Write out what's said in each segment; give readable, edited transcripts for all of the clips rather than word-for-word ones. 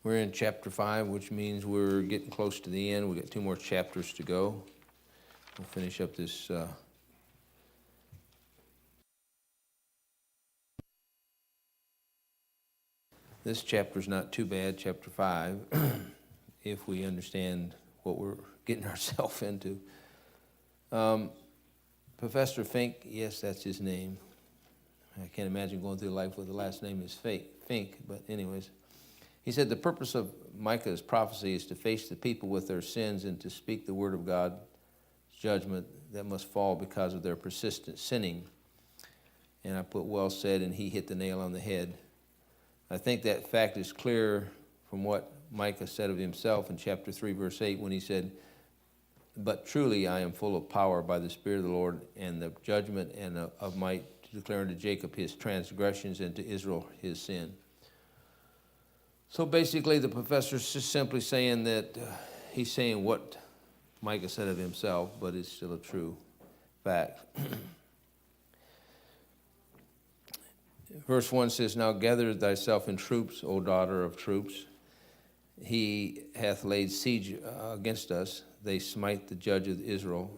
We're in chapter 5, which means we're getting close to the end. We've got 2 more chapters to go. We'll finish up this this chapter's not too bad, chapter 5, if we understand what we're getting ourselves into. Professor Fink, yes, that's his name. I can't imagine going through life with the last name is Fink, but anyways. He said the purpose of Micah's prophecy is to face the people with their sins and to speak the word of God's judgment that must fall because of their persistent sinning. And I put well said, and he hit the nail on the head. I think that fact is clear from what Micah said of himself in chapter 3, verse 8, when he said, "But truly I am full of power by the Spirit of the Lord, and the judgment and of might to declare unto Jacob his transgressions and to Israel his sin." So basically the professor's just simply saying that he's saying what Micah said of himself, but it's still a true fact. Verse 1 says, "Now gather thyself in troops, O daughter of troops. He hath laid siege against us. They smite the judge of Israel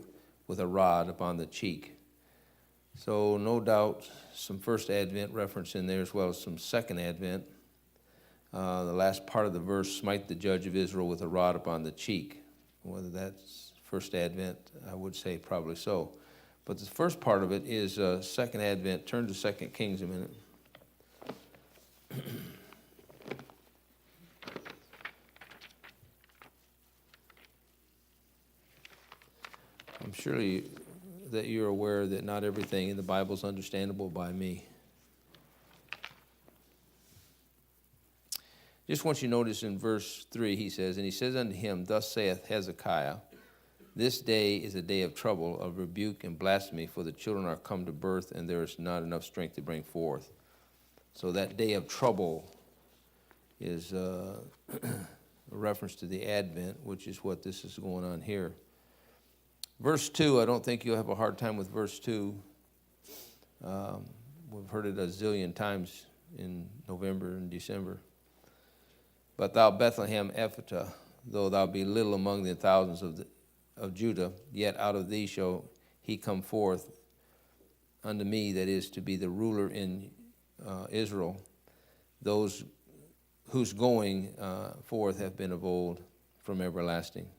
with a rod upon the cheek." So no doubt some first Advent reference in there as well as some second Advent. The last part of the verse, smite the judge of Israel with a rod upon the cheek. Whether that's first Advent, I would say probably so. But the first part of it is second Advent. Turn to 2 Kings a minute. I'm sure that you're aware that not everything in the Bible is understandable by me. Just want you to notice in verse 3, he says, "And he says unto him, Thus saith Hezekiah, This day is a day of trouble, of rebuke and blasphemy, for the children are come to birth, and there is not enough strength to bring forth." So that day of trouble is a reference to the Advent, which is what this is going on here. Verse 2, I don't think you'll have a hard time with verse 2. We've heard it a zillion times in November and December. "But thou Bethlehem Ephratah, though thou be little among the thousands of Judah, yet out of thee shall he come forth unto me, that is to be the ruler in Israel, those whose going forth have been of old, from everlasting."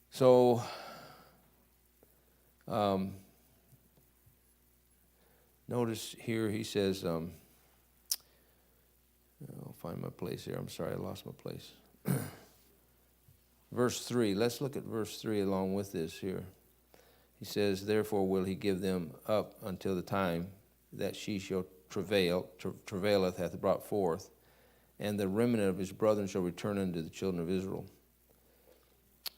So, notice here he says, I'll find my place here. I'm sorry, I lost my place. Verse 3, let's look at verse 3 along with this here. He says, "Therefore will he give them up until the time that she shall travaileth hath brought forth, and the remnant of his brethren shall return unto the children of Israel."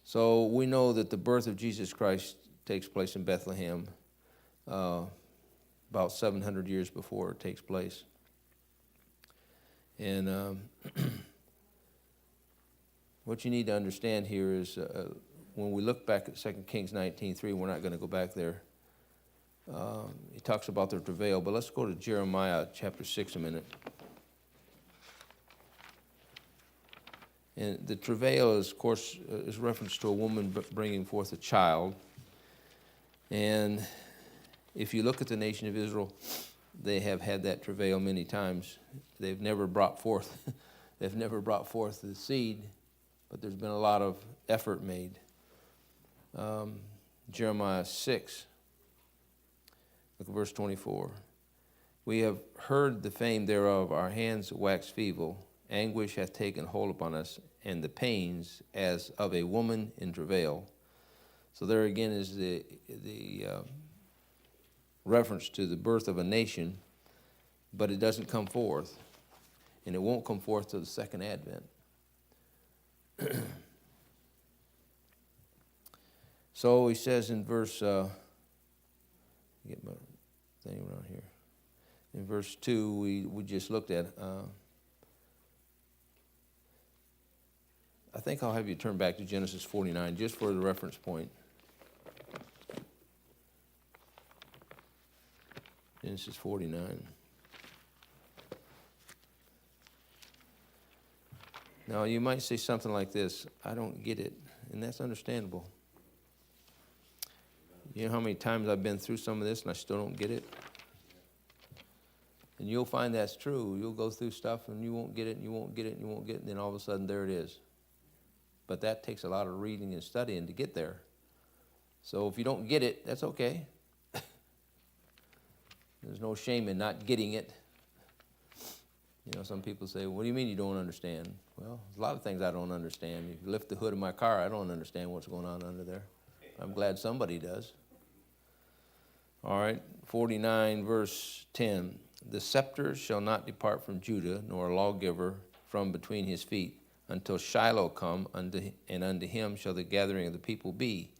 So we know that the birth of Jesus Christ takes place in Bethlehem about 700 years before it takes place. And what you need to understand here is when we look back at 2 Kings 19:3, we're not going to go back there. He talks about their travail, but let's go to Jeremiah chapter 6 a minute. And the travail is, of course, is reference to a woman bringing forth a child. And if you look at the nation of Israel, they have had that travail many times. They've never brought forth the seed, but there's been a lot of effort made. Jeremiah 6, look at verse 24. "We have heard the fame thereof, our hands wax feeble. Anguish hath taken hold upon us, and the pains as of a woman in travail." So there again is the reference to the birth of a nation, but it doesn't come forth, and it won't come forth till the second Advent. So he says in verse, get my thing around here. In verse 2, we just looked at. I think I'll have you turn back to Genesis 49 just for the reference point. Genesis 49. Now, you might say something like this, I don't get it, and that's understandable. You know how many times I've been through some of this and I still don't get it? And you'll find that's true. You'll go through stuff and you won't get it, and you won't get it, and you won't get it, and then all of a sudden there it is. But that takes a lot of reading and studying to get there. So if you don't get it, that's okay. There's no shame in not getting it. You know, some people say, what do you mean you don't understand? Well, there's a lot of things I don't understand. If you lift the hood of my car, I don't understand what's going on under there. I'm glad somebody does. All right, 49 verse 10. The scepter shall not depart from Judah, nor a lawgiver from between his feet, until Shiloh come, and unto him shall the gathering of the people be.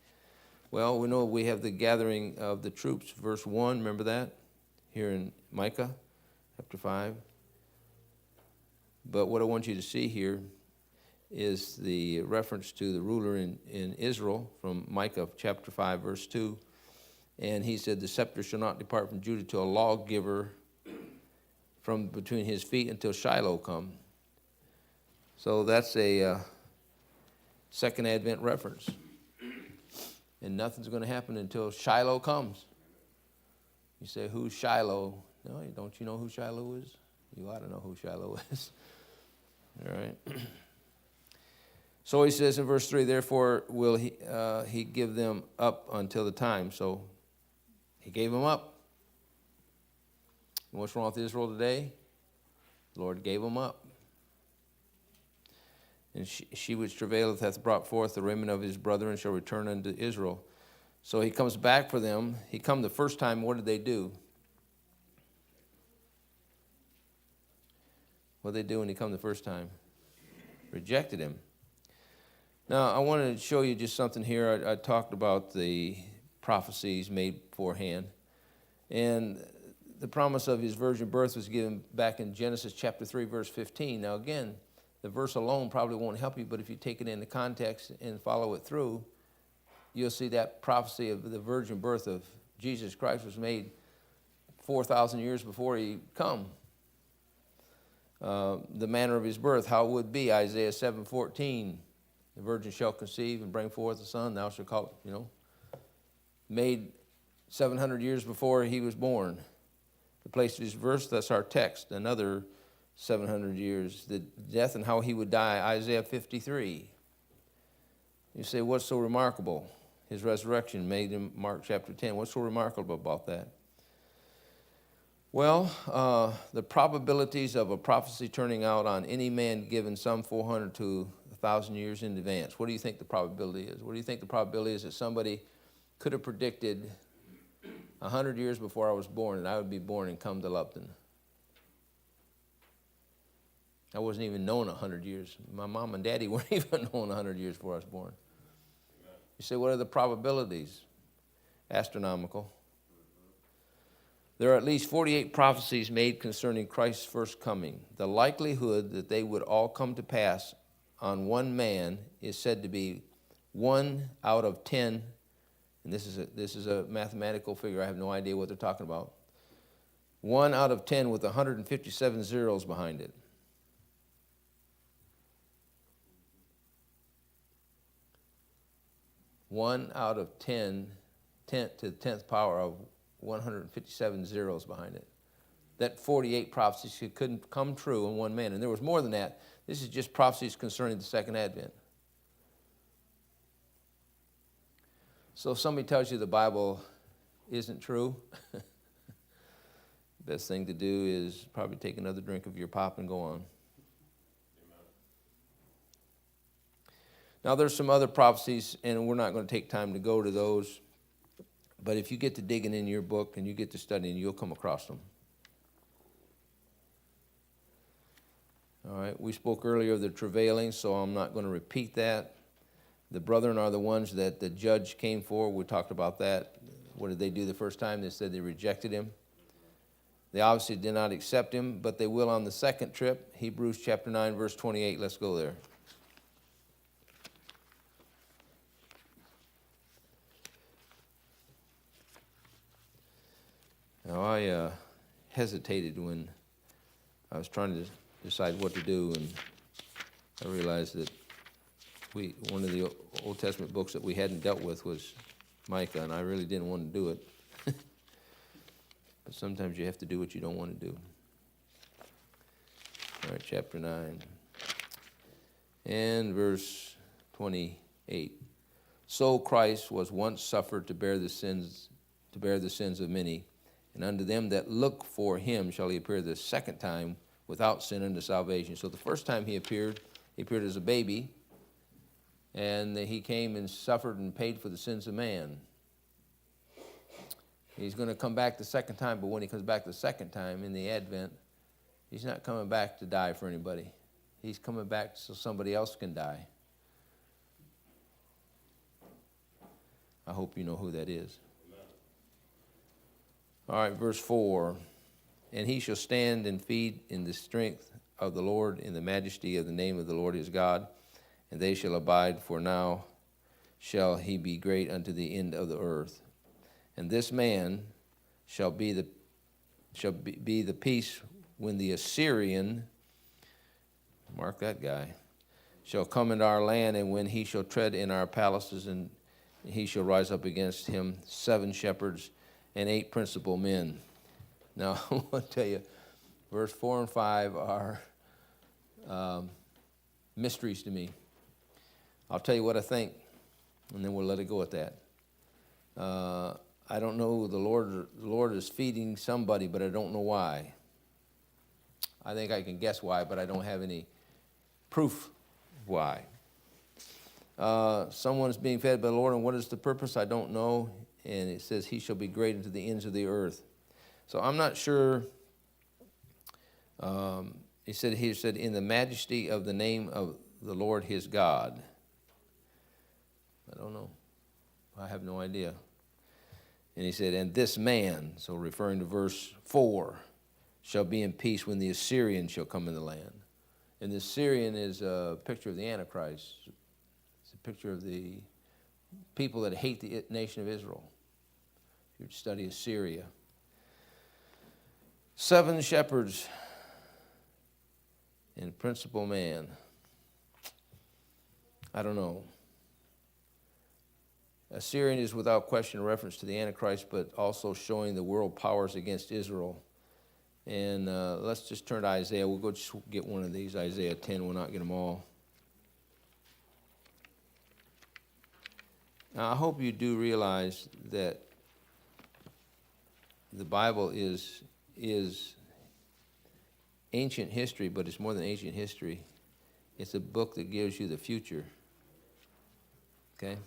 Well, we know we have the gathering of the troops, verse 1, remember that? Here in Micah, chapter 5. But what I want you to see here is the reference to the ruler in Israel from Micah chapter 5, verse 2. And he said, the scepter shall not depart from Judah till a lawgiver from between his feet until Shiloh come. So that's a second Advent reference. And nothing's going to happen until Shiloh comes. You say, who's Shiloh? No, don't you know who Shiloh is? You ought to know who Shiloh is. All right. So he says in verse 3, therefore will he give them up until the time. So he gave them up. And what's wrong with Israel today? The Lord gave them up. And she which travaileth hath brought forth the remnant of his brethren shall return unto Israel. So he comes back for them. He come the first time, what did they do? What did they do when he come the first time? Rejected him. Now, I wanted to show you just something here. I talked about the prophecies made beforehand. And the promise of his virgin birth was given back in Genesis chapter 3, verse 15. Now, again, the verse alone probably won't help you, but if you take it into context and follow it through, you'll see that prophecy of the virgin birth of Jesus Christ was made 4,000 years before he come. The manner of his birth, how it would be, Isaiah 7:14. The virgin shall conceive and bring forth a son, thou shalt call it, made 700 years before he was born. The place of his birth, that's our text, another 700 years. The death and how he would die, Isaiah 53. You say, what's so remarkable? His resurrection made in Mark chapter 10. What's so remarkable about that? Well, the probabilities of a prophecy turning out on any man given some 400 to 1,000 years in advance. What do you think the probability is? What do you think the probability is that somebody could have predicted 100 years before I was born and I would be born and come to Lupton? I wasn't even known 100 years. My mom and daddy weren't even known 100 years before I was born. You say, what are the probabilities? Astronomical. There are at least 48 prophecies made concerning Christ's first coming. The likelihood that they would all come to pass on one man is said to be 1 out of 10, and this is a mathematical figure. I have no idea what they're talking about. 1 out of 10 with 157 zeros behind it. One out of 10 to the 10th power of 157 zeros behind it. That 48 prophecies couldn't come true in one man. And there was more than that. This is just prophecies concerning the second advent. So if somebody tells you the Bible isn't true, best thing to do is probably take another drink of your pop and go on. Now, there's some other prophecies, and we're not going to take time to go to those. But if you get to digging in your book and you get to studying, you'll come across them. All right, we spoke earlier of the travailing, so I'm not going to repeat that. The brethren are the ones that the judge came for. We talked about that. What did they do the first time? They said they rejected him. They obviously did not accept him, but they will on the second trip. Hebrews chapter 9, verse 28. Let's go there. Now, I hesitated when I was trying to decide what to do, and I realized that one of the Old Testament books that we hadn't dealt with was Micah, and I really didn't want to do it. But sometimes you have to do what you don't want to do. All right, chapter 9. And verse 28. So Christ was once suffered to bear the sins of many, and unto them that look for him shall he appear the second time without sin unto salvation. So the first time he appeared as a baby, and he came and suffered and paid for the sins of man. He's going to come back the second time, but when he comes back the second time in the Advent, he's not coming back to die for anybody. He's coming back so somebody else can die. I hope you know who that is. All right, verse 4. And he shall stand and feed in the strength of the Lord, in the majesty of the name of the Lord his God, and they shall abide, for now shall he be great unto the end of the earth. And this man shall be the peace when the Assyrian, mark that guy, shall come into our land, and when he shall tread in our palaces, and he shall rise up against him 7 shepherds and 8 principal men. Now, I want to tell you, verse 4 and 5 are mysteries to me. I'll tell you what I think, and then we'll let it go at that. I don't know, the Lord is feeding somebody, but I don't know why. I think I can guess why, but I don't have any proof why. Someone's being fed by the Lord, and what is the purpose? I don't know. And it says he shall be great unto the ends of the earth. So I'm not sure. He said in the majesty of the name of the Lord his God. I don't know. I have no idea. And he said, and this man, so referring to verse 4, shall be in peace when the Assyrian shall come in the land. And the Assyrian is a picture of the Antichrist. It's a picture of the people that hate the nation of Israel. If you study Assyria. 7 shepherds and principal man. I don't know. Assyrian is without question a reference to the Antichrist, but also showing the world powers against Israel. And let's just turn to Isaiah. We'll go just get one of these, Isaiah 10. We'll not get them all. Now, I hope you do realize that the Bible is ancient history, but it's more than ancient history. It's a book that gives you the future. Okay?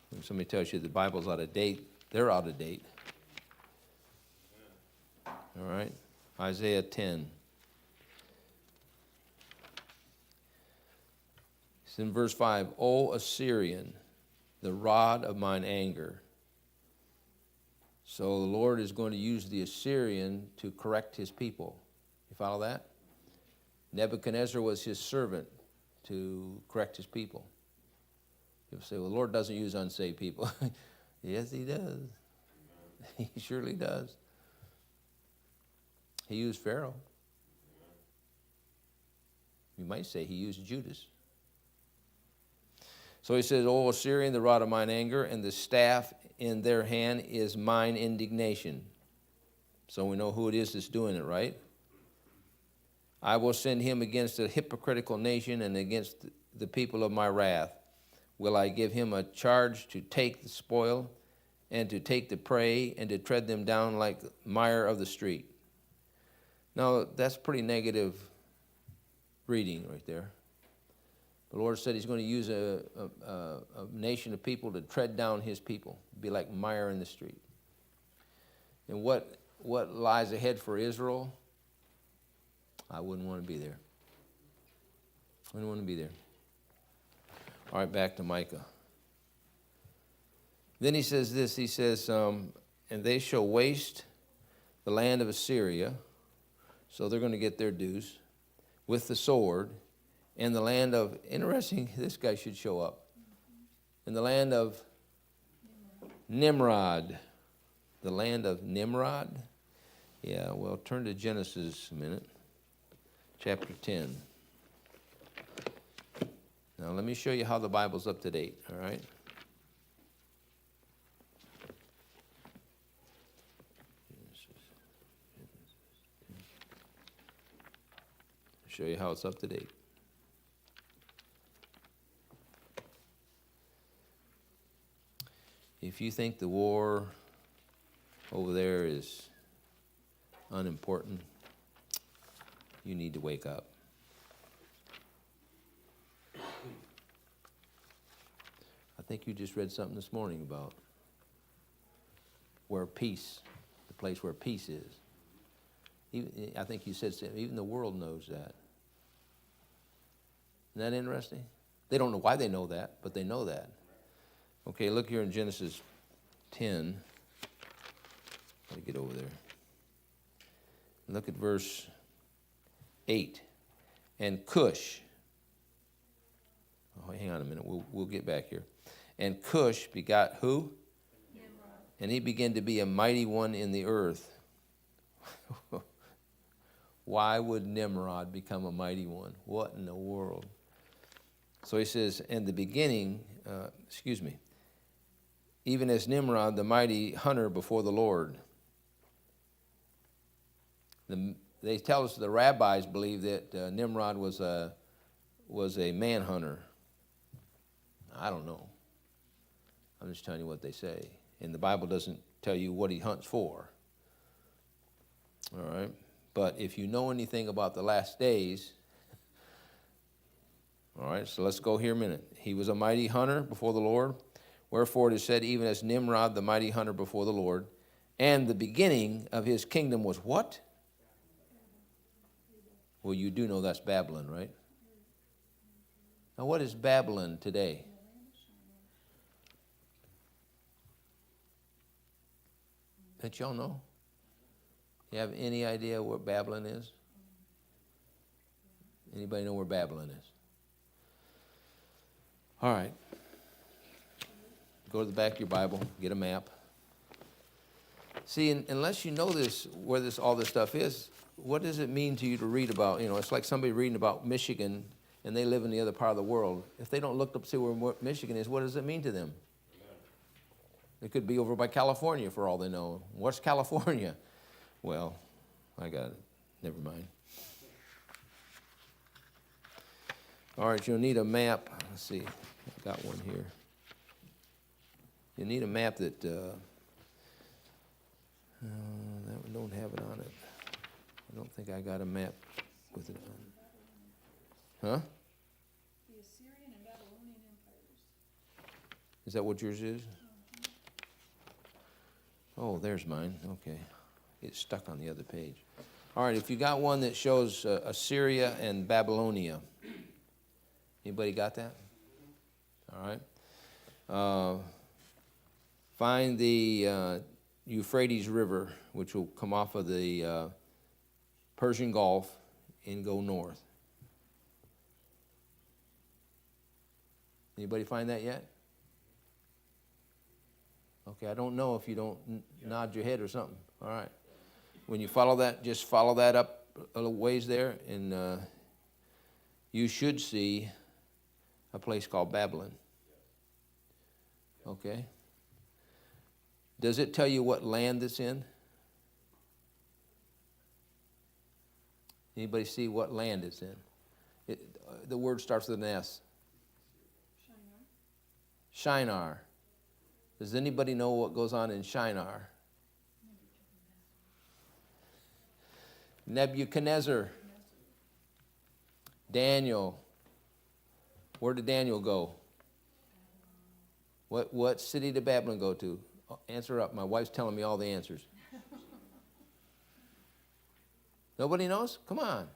When somebody tells you the Bible's out of date, they're out of date. All right? Isaiah 10. It's in verse 5. O Assyrian, the rod of mine anger. So the Lord is going to use the Assyrian to correct his people. You follow that? Nebuchadnezzar was his servant to correct his people. People say, well, the Lord doesn't use unsaved people. Yes, he does. He surely does. He used Pharaoh. You might say he used Judas. So he says, O Assyrian, the rod of mine anger, and the staff in their hand is mine indignation. So we know who it is that's doing it, right? I will send him against a hypocritical nation and against the people of my wrath. Will I give him a charge to take the spoil and to take the prey and to tread them down like mire of the street? Now, that's pretty negative reading right there. The Lord said he's going to use a nation of people to tread down his people, be like mire in the street. And what lies ahead for Israel, I wouldn't want to be there. I wouldn't want to be there. All right, back to Micah. Then he says this, he says, and they shall waste the land of Assyria, so they're going to get their dues, with the sword, and the land of, interesting, this guy should show up, in the land of Nimrod. The land of Nimrod? Yeah, well, turn to Genesis a minute. chapter 10. Now let me show you how the Bible's up to date, all right? Show you how it's up to date. If you think the war over there is unimportant, you need to wake up. I think you just read something this morning about where peace, the place where peace is. Even, I think you said even the world knows that. Isn't that interesting? They don't know why they know that, but they know that. Okay, look here in Genesis 10. Let me get over there. Look at verse 8. And Cush. Oh, hang on a minute. We'll get back here. And Cush begot who? Nimrod. And he began to be a mighty one in the earth. Why would Nimrod become a mighty one? What in the world? So he says, in the beginning, even as Nimrod, the mighty hunter before the Lord. They tell us the rabbis believe that Nimrod was a manhunter. I don't know. I'm just telling you what they say. And the Bible doesn't tell you what he hunts for. All right? But if you know anything about the last days, all right, so let's go here a minute. He was a mighty hunter before the Lord. Wherefore it is said, even as Nimrod, the mighty hunter before the Lord. And the beginning of his kingdom was what? Well, you do know that's Babylon, right? Now, what is Babylon today? Don't y'all know? You have any idea what Babylon is? Anybody know where Babylon is? All right. Go to the back of your Bible, get a map. See, unless you know this, where all this stuff is, what does it mean to you to read about? You know, it's like somebody reading about Michigan and they live in the other part of the world. If they don't look up to see where Michigan is, what does it mean to them? It could be over by California for all they know. What's California? Well, I got it. Never mind. All right, you'll need a map. Let's see. I've got one here. You need a map that we don't have it on it. I don't think I got a map with it on. Huh? The Assyrian and Babylonian empires. Is that what yours is? Oh, there's mine. Okay. It's stuck on the other page. All right, if you got one that shows Assyria and Babylonia. Anybody got that? All right. Find the Euphrates River, which will come off of the Persian Gulf and go north. Anybody find that yet? Okay, I don't know if you don't nod your head or something. All right. When you follow that, just follow that up a little ways there, and you should see a place called Babylon. Okay. Does it tell you what land it's in? Anybody see what land it's in? The word starts with an S. Shinar. Does anybody know what goes on in Shinar? Nebuchadnezzar. Daniel. Where did Daniel go? What city did Babylon go to? Answer up. My wife's telling me all the answers. Nobody knows? Come on.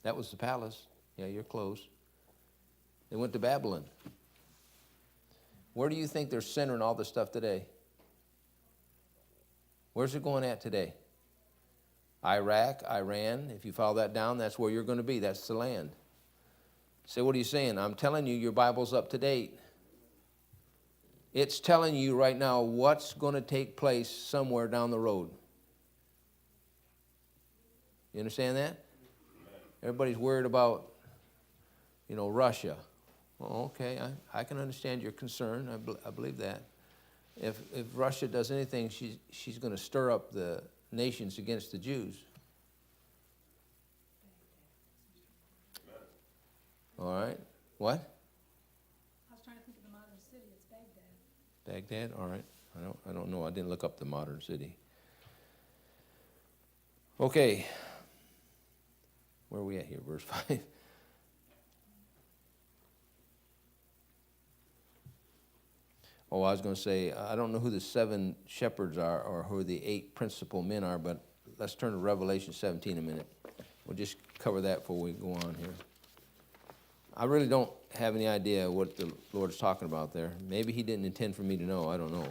That was the palace. Yeah, you're close. They went to Babylon. Where do you think they're centering all this stuff today? Where's it going at today? Iraq, Iran. If you follow that down, that's where you're going to be. That's the land. Say, what are you saying? I'm telling you, your Bible's up to date. It's telling you right now what's going to take place somewhere down the road. You understand that? Everybody's worried about, Russia. Well, okay, I can understand your concern. I believe that. If Russia does anything, she's going to stir up the nations against the Jews. All right. What? I was trying to think of the modern city. It's Baghdad. Baghdad? All right. I don't know. I didn't look up the modern city. Okay. Where are we at here? Verse 5. Oh, I was going to say, I don't know who the 7 shepherds are or who the 8 principal men are, but let's turn to Revelation 17 a minute. We'll just cover that before we go on here. I really don't have any idea what the Lord's talking about there. Maybe he didn't intend for me to know. I don't know.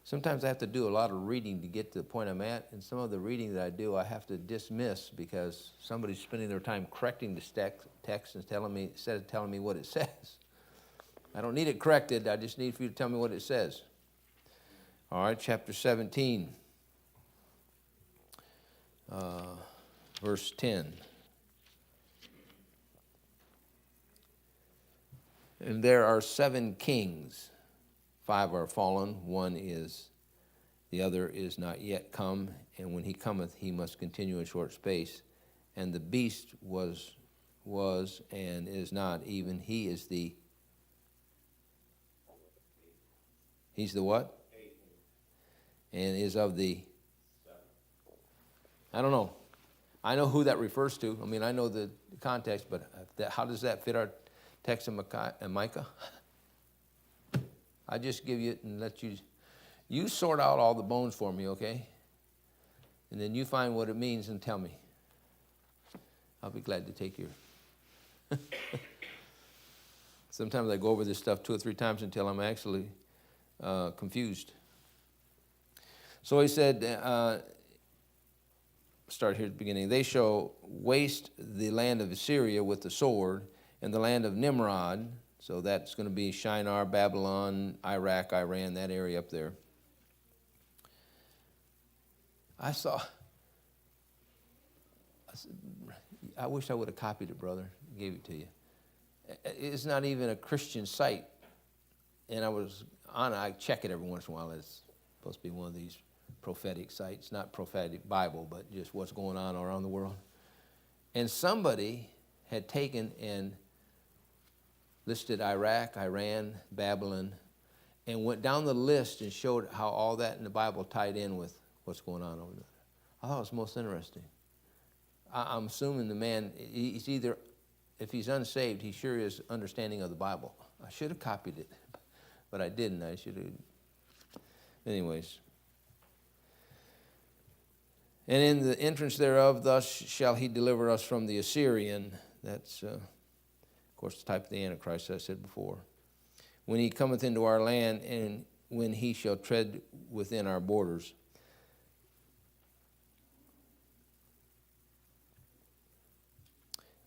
Sometimes I have to do a lot of reading to get to the point I'm at, and some of the reading that I do I have to dismiss because somebody's spending their time correcting the text and instead of telling me what it says. I don't need it corrected. I just need for you to tell me what it says. All right, chapter 17. Verse 10. And there are 7 kings. 5 are fallen, the other is not yet come, and when he cometh, he must continue a short space. And the beast was and is not, even he is he's the what? And is of the, I don't know. I know who that refers to. I mean, I know the context, but how does that fit our text in Micah? I just give you it and let you sort out all the bones for me, okay? And then you find what it means and tell me. I'll be glad to take your. Sometimes I go over this stuff 2 or 3 times until I'm actually confused. So he said, start here at the beginning. They shall waste the land of Assyria with the sword, and the land of Nimrod. So that's going to be Shinar, Babylon, Iraq, Iran, that area up there. I wish I would have copied it, brother, gave it to you. It's not even a Christian site. And I check it every once in a while. It's supposed to be one of these prophetic sites, not prophetic Bible, but just what's going on around the world. And somebody had taken and listed Iraq, Iran, Babylon, and went down the list and showed how all that in the Bible tied in with what's going on over there. I thought it was most interesting. I'm assuming the man, he's either, if he's unsaved, he sure is understanding of the Bible. I should have copied it, but I didn't. I should have. Anyways. And in the entrance thereof, thus shall he deliver us from the Assyrian. That's, of course, the type of the Antichrist I said before. When he cometh into our land, and when he shall tread within our borders.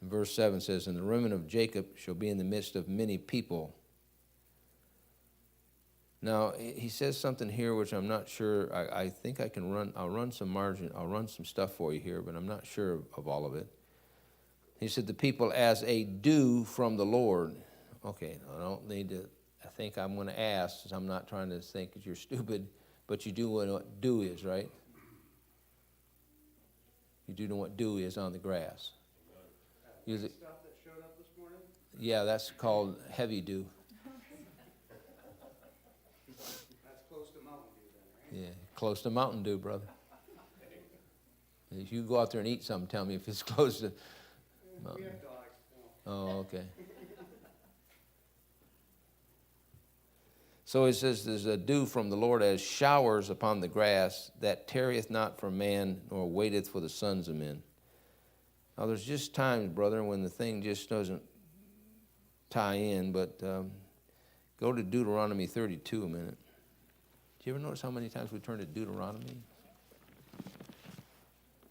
And verse 7 says, and the remnant of Jacob shall be in the midst of many people. Now, he says something here which I'm not sure. I think I can I'll run some stuff for you here, but I'm not sure of all of it. He said, the people as a dew from the Lord. Okay, I think I'm going to ask, because I'm not trying to think that you're stupid, but you do know what dew is, right? You do know what dew is on the grass. Stuff that showed up this morning? Yeah, that's called heavy dew. That's close to Mountain Dew then, right? Yeah, close to Mountain Dew, brother. If you go out there and eat something, tell me if it's close to Mountain We Dew. have dogs. Oh, okay. So it says, there's a dew from the Lord as showers upon the grass that tarrieth not for man, nor waiteth for the sons of men. Now, there's just times, brother, when the thing just doesn't tie in, but go to Deuteronomy 32 a minute. Do you ever notice how many times we turn to Deuteronomy?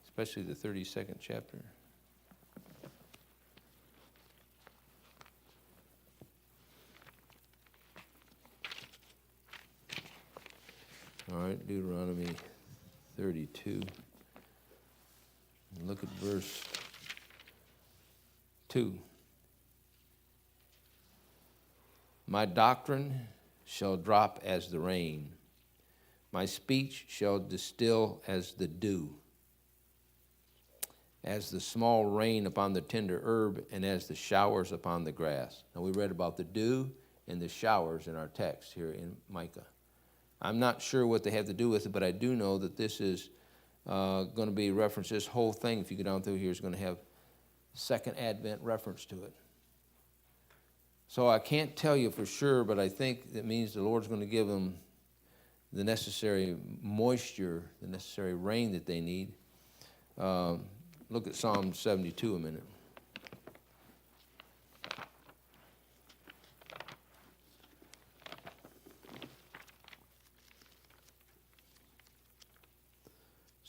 Especially the 32nd chapter. All right, Deuteronomy 32. Look at verse 2. My doctrine shall drop as the rain. My speech shall distill as the dew, as the small rain upon the tender herb, and as the showers upon the grass. Now, we read about the dew and the showers in our text here in Micah. I'm not sure what they have to do with it, but I do know that this is going to be referenced. This whole thing, if you go down through here, is going to have Second Advent reference to it. So I can't tell you for sure, but I think that means the Lord's going to give them the necessary moisture, the necessary rain that they need. Look at Psalm 72 a minute.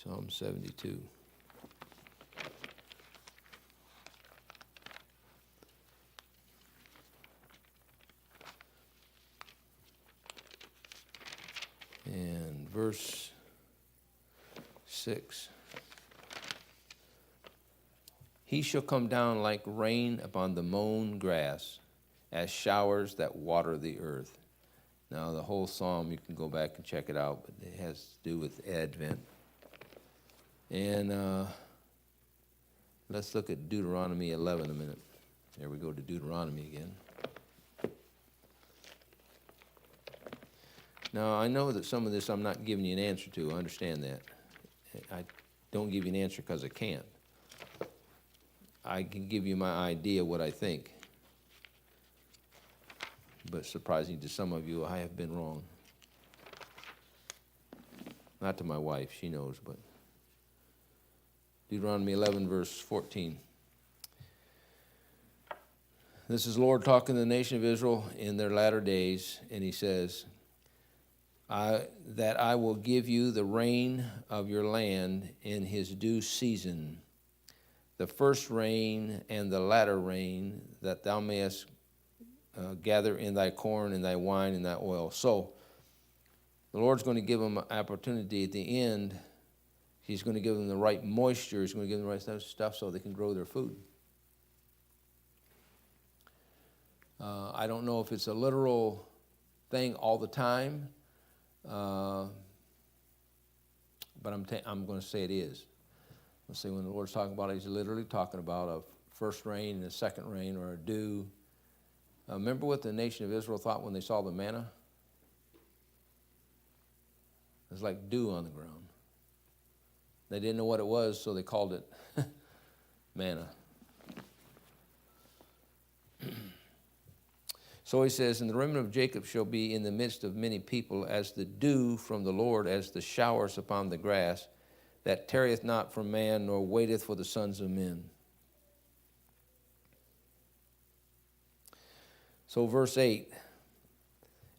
Psalm 72. And verse 6. He shall come down like rain upon the mown grass, as showers that water the earth. Now, the whole psalm, you can go back and check it out, but it has to do with Advent. And let's look at Deuteronomy 11 a minute. There we go to Deuteronomy again. Now, I know that some of this I'm not giving you an answer to. I understand that. I don't give you an answer because I can't. I can give you my idea what I think. But surprising to some of you, I have been wrong. Not to my wife, she knows, but Deuteronomy 11, verse 14. This is the Lord talking to the nation of Israel in their latter days, and he says, that I will give you the rain of your land in his due season, the first rain and the latter rain, that thou mayest gather in thy corn and thy wine and thy oil. So the Lord's going to give them an opportunity at the end. He's going to give them the right moisture. He's going to give them the right stuff so they can grow their food. I don't know if it's a literal thing all the time, but I'm going to say it is. Let's see, when the Lord's talking about it, he's literally talking about a first rain and a second rain, or a dew. Remember what the nation of Israel thought when they saw the manna? It was like dew on the ground. They didn't know what it was, so they called it manna. So he says, and the remnant of Jacob shall be in the midst of many people, as the dew from the Lord, as the showers upon the grass, that tarrieth not from man, nor waiteth for the sons of men. So verse 8,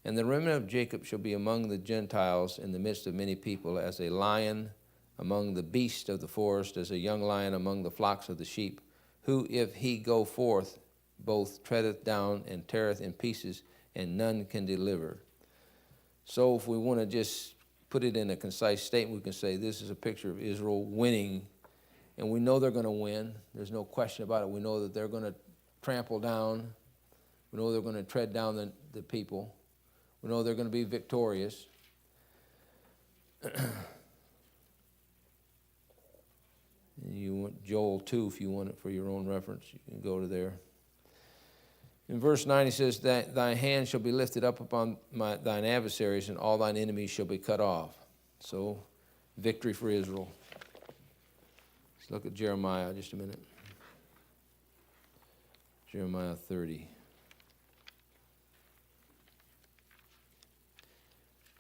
and the remnant of Jacob shall be among the Gentiles in the midst of many people, as a lion among the beasts of the forest, as a young lion among the flocks of the sheep, who, if he go forth, both treadeth down and teareth in pieces, and none can deliver. So if we want to just put it in a concise statement, we can say this is a picture of Israel winning, and we know they're going to win. There's no question about it. We know that they're going to trample down. We know they're going to tread down the people. We know they're going to be victorious. You want Joel 2, if you want it for your own reference, you can go to there. In verse 9, he says, that thy hand shall be lifted up upon thine adversaries, and all thine enemies shall be cut off. So, victory for Israel. Let's look at Jeremiah just a minute. Jeremiah 30.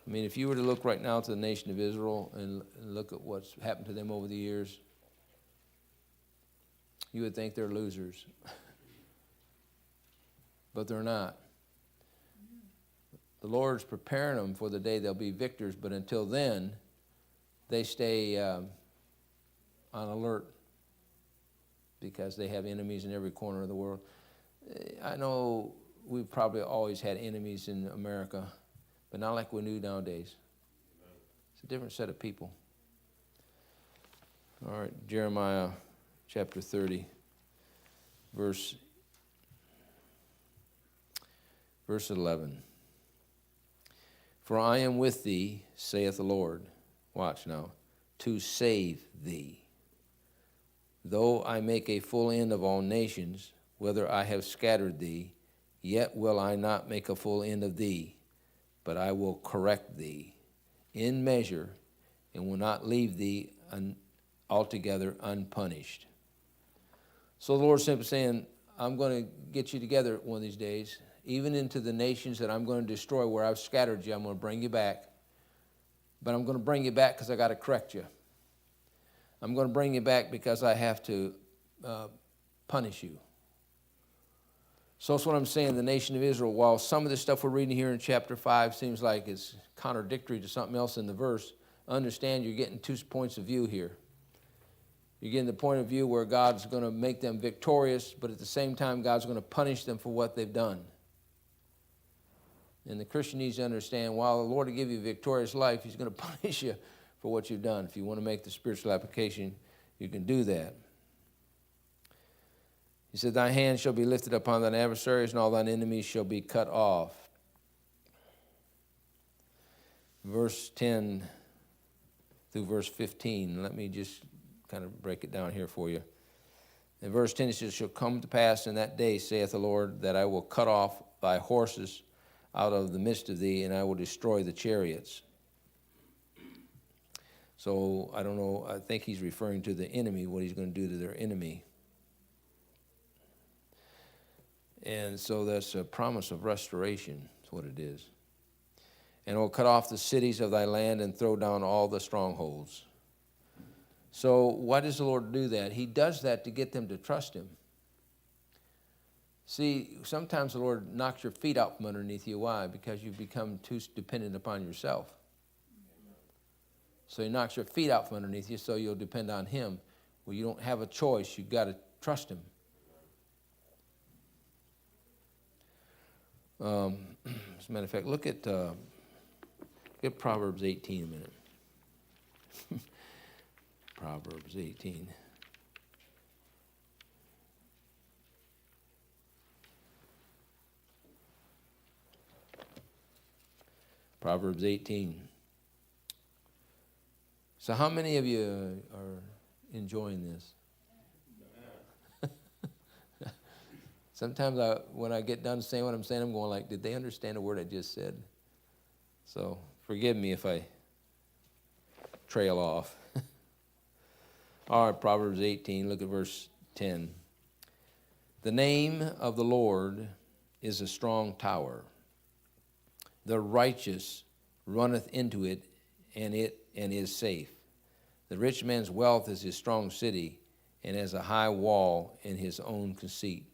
I mean, if you were to look right now to the nation of Israel and look at what's happened to them over the years, you would think they're losers. But they're not. The Lord's preparing them for the day they'll be victors, but until then, they stay on alert because they have enemies in every corner of the world. I know we've probably always had enemies in America, but not like we do nowadays. It's a different set of people. All right, Jeremiah chapter 30, verse 11. For I am with thee, saith the Lord. Watch now. To save thee. Though I make a full end of all nations, whether I have scattered thee, yet will I not make a full end of thee, but I will correct thee in measure, and will not leave thee altogether unpunished. So the Lord's simply saying, I'm going to get you together one of these days, even into the nations that I'm going to destroy where I've scattered you. I'm going to bring you back. But I'm going to bring you back because I got to correct you. I'm going to bring you back because I have to punish you. So that's what I'm saying. The nation of Israel, while some of the stuff we're reading here in chapter 5 seems like it's contradictory to something else in the verse, understand you're getting 2 points of view here. You're getting the point of view where God's going to make them victorious, but at the same time, God's going to punish them for what they've done. And the Christian needs to understand, while the Lord will give you a victorious life, He's going to punish you for what you've done. If you want to make the spiritual application, you can do that. He said, thy hand shall be lifted upon thine adversaries, and all thine enemies shall be cut off. Verse 10 through verse 15. Let me just kind of break it down here for you. In verse 10 it says, shall come to pass in that day, saith the Lord, that I will cut off thy horses out of the midst of thee, and I will destroy the chariots. So, I don't know, I think he's referring to the enemy, what he's going to do to their enemy. And so that's a promise of restoration, is what it is. And will cut off the cities of thy land and throw down all the strongholds. So why does the Lord do that? He does that to get them to trust Him. See, sometimes the Lord knocks your feet out from underneath you. Why? Because you've become too dependent upon yourself. So He knocks your feet out from underneath you so you'll depend on Him. Well, you don't have a choice. You've got to trust Him. As a matter of fact, look at Proverbs 18 a minute. Proverbs 18. Proverbs 18. So how many of you are enjoying this? Sometimes when I get done saying what I'm saying, I'm going like, did they understand the word I just said? So forgive me if I trail off. All right, Proverbs 18, look at verse 10. The name of the Lord is a strong tower. The righteous runneth into it and is safe. The rich man's wealth is his strong city, and has a high wall in his own conceit.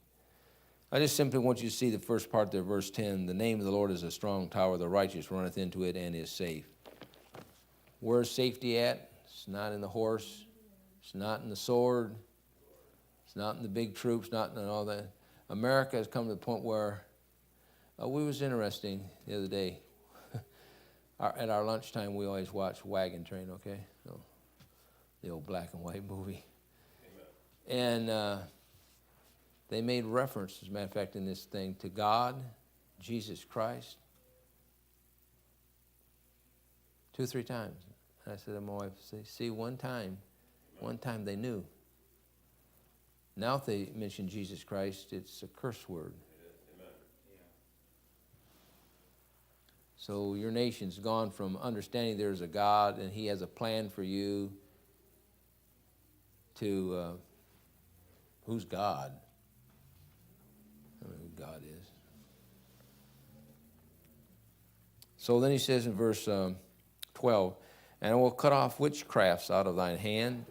I just simply want you to see the first part there, verse 10. The name of the Lord is a strong tower. The righteous runneth into it and is safe. Where's safety at? It's not in the horse. It's not in the sword. It's not in the big troops, not in all that. America has come to the point where, it was interesting the other day. At our lunchtime, we always watch Wagon Train, okay? So, the old black and white movie. Amen. And they made reference, as a matter of fact, in this thing, to God, Jesus Christ, 2 or 3 times. And I said to my wife, see, one time they knew. Now if they mention Jesus Christ, it's a curse word. So your nation's gone from understanding there's a God and He has a plan for you to who's God? I don't know who God is. So then he says in verse 12, and I will cut off witchcrafts out of thine hand,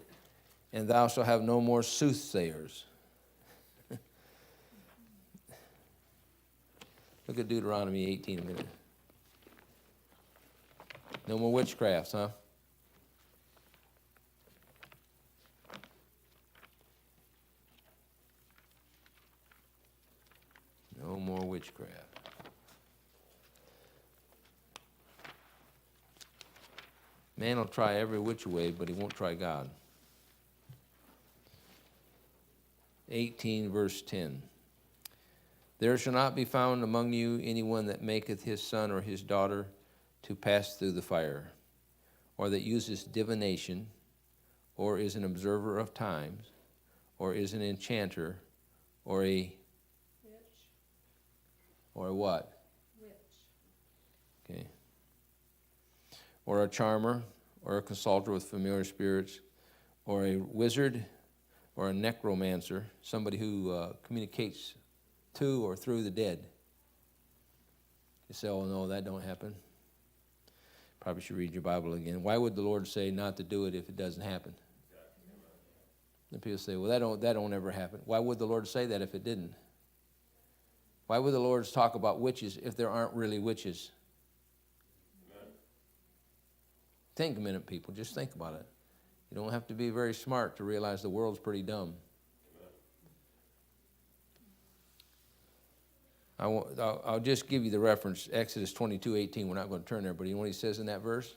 and thou shalt have no more soothsayers. Look at Deuteronomy 18 a minute. No more witchcrafts, huh? No more witchcraft. Man will try every which way, but he won't try God. 18, verse 10. There shall not be found among you anyone that maketh his son or his daughter to pass through the fire, or that uses divination, or is an observer of times, or is an enchanter, or a Witch. or a what? Witch. Okay. Or a charmer, or a consulter with familiar spirits, or a wizard, or a necromancer, somebody who communicates to or through the dead. You say, oh no, that don't happen. Probably should read your Bible again. Why would the Lord say not to do it if it doesn't happen? And people say, well, that don't ever happen. Why would the Lord say that if it didn't? Why would the Lord talk about witches if there aren't really witches? Amen. Think a minute, people. Just think about it. You don't have to be very smart to realize the world's pretty dumb. I'll just give you the reference, Exodus 22:18. We're not going to turn there, but you know what he says in that verse?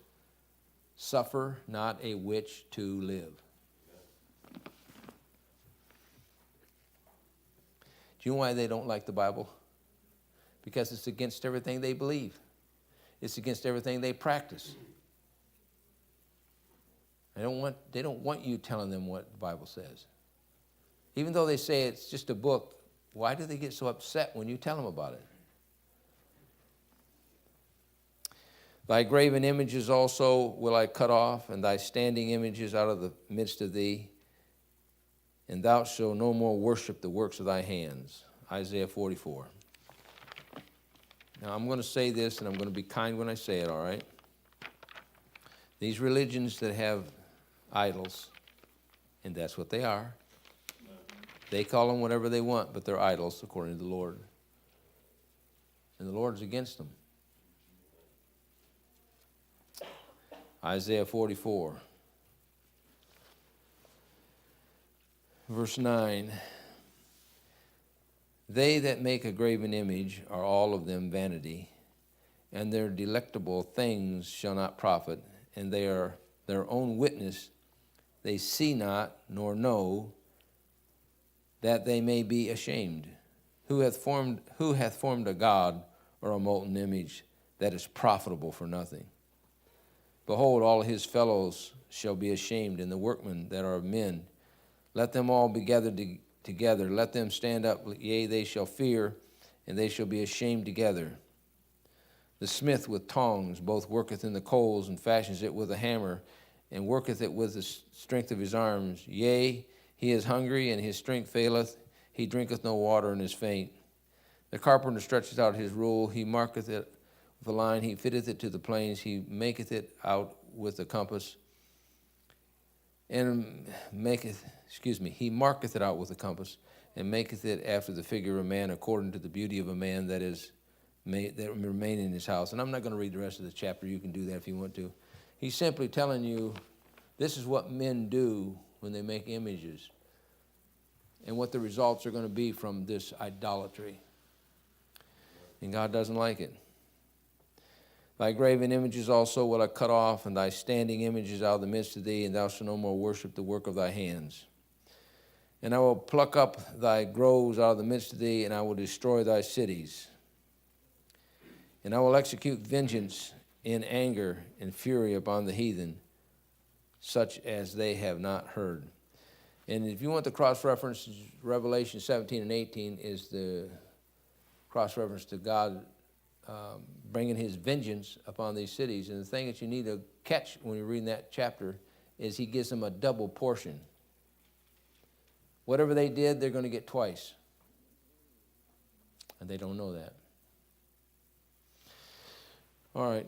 Suffer not a witch to live. Do you know why they don't like the Bible? Because it's against everything they believe. It's against everything they practice. They don't want you telling them what the Bible says. Even though they say it's just a book, why do they get so upset when you tell them about it? Thy graven images also will I cut off, and thy standing images out of the midst of thee, and thou shalt no more worship the works of thy hands. Isaiah 44. Now I'm going to say this, and I'm going to be kind when I say it, all right? These religions that have idols, and that's what they are. They call them whatever they want, but they're idols according to the Lord. And the Lord's against them. Isaiah 44. Verse 9. They that make a graven image are all of them vanity, and their delectable things shall not profit, and they are their own witness. They see not nor know, that they may be ashamed. Who hath formed a god or a molten image that is profitable for nothing? Behold, all his fellows shall be ashamed, and the workmen that are of men. Let them all be gathered together. Let them stand up. Yea, they shall fear, and they shall be ashamed together. The smith with tongs both worketh in the coals, and fashions it with a hammer, and worketh it with the strength of his arms. Yea, he is hungry, and his strength faileth. He drinketh no water, and is faint. The carpenter stretcheth out his rule. He marketh it with a line. He fitteth it to the planes. He maketh it out with a compass. He marketh it out with a compass, and maketh it after the figure of a man, according to the beauty of a man that remain in his house. And I'm not going to read the rest of the chapter. You can do that if you want to. He's simply telling you this is what men do when they make images, and what the results are going to be from this idolatry. And God doesn't like it. Thy graven images also will I cut off, and thy standing images out of the midst of thee, and thou shalt no more worship the work of thy hands. And I will pluck up thy groves out of the midst of thee, and I will destroy thy cities. And I will execute vengeance in anger and fury upon the heathen, such as they have not heard. And if you want the cross-reference, Revelation 17 and 18 is the cross-reference to God bringing his vengeance upon these cities. And the thing that you need to catch when you're reading that chapter is he gives them a double portion. Whatever they did, they're going to get twice. And they don't know that. All right.